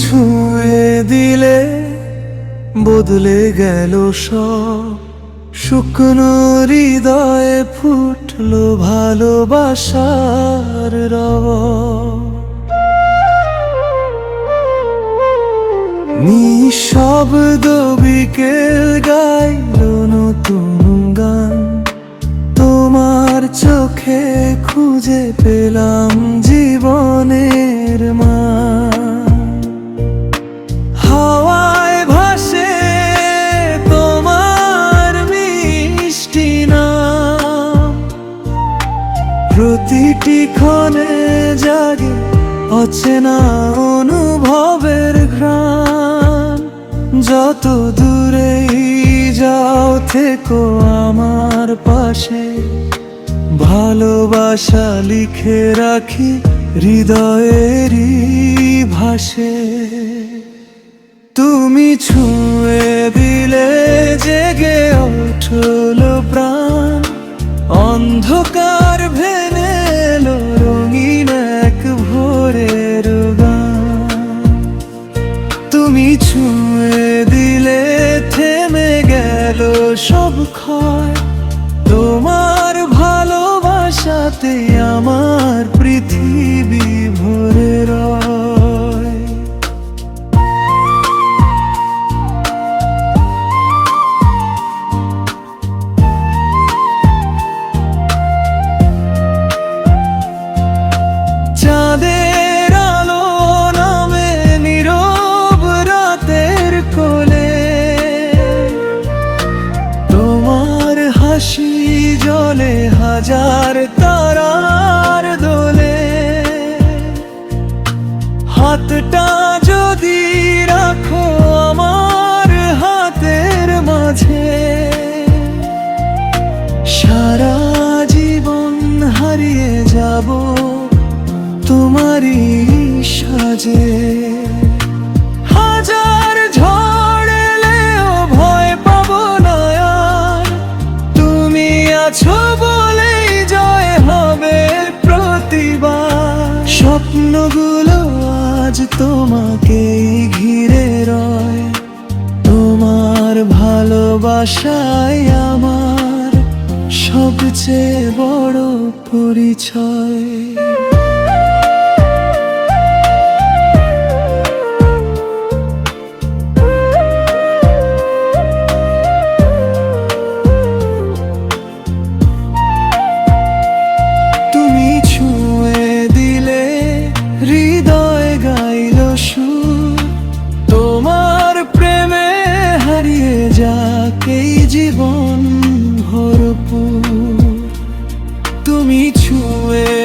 ছুঁয়ে দিলে বদলে গেল সব, শুকনো হৃদয়ে ফুটলো ভালোবাসার রব। নিঃশব্দ বিকেল গাইল নতুন গান, তোমার চোখে খুঁজে পেলাম জীবনের মান। হাওয়ায় ভাসে তোমার মিষ্টি নাম, প্রতিটি ক্ষণে জাগে অচেনা অনুভবের ঘ্রাণ। যত দূরেই যাও থেকো আমার পাশে, ভালোবাসা লিখে রাখি হৃদয়েরই ভাষে। তুমি ছুঁয়ে দিলে জেগে উঠলো প্রাণ, অন্ধকার ভেঙে এলো রঙিন এক ভোরের গান। তুমি ছুঁয়ে দিলে থেমে গেল সব ক্ষয়, তোমার ভালোবাসাতে আমার পৃথিবী ভরে রয়। চাঁদের আলো নামে নীরব রাতের কোলে, তোমার হাসি জলে হাজার তারার দোলে। হাতটা যদি রাখো আমার হাতের মাঝে, সারা জীবন হারিয়ে যাব তোমারই সাজে। হাজার ঝড় এলেও ভয় পাবো না আর, তুমি আছো বলেই জয় হবে প্রতিবার। স্বপ্নগুলো আজ তোমাকেই ঘিরে রয়, তোমার ভালোবাসাই আমার সবচেয়ে বড় পরিচয়। হৃদয় গাইল সুর, তোমার প্রেমে হারিয়ে যাক এই জীবন ভরপুর। তুমি ছুঁয়ে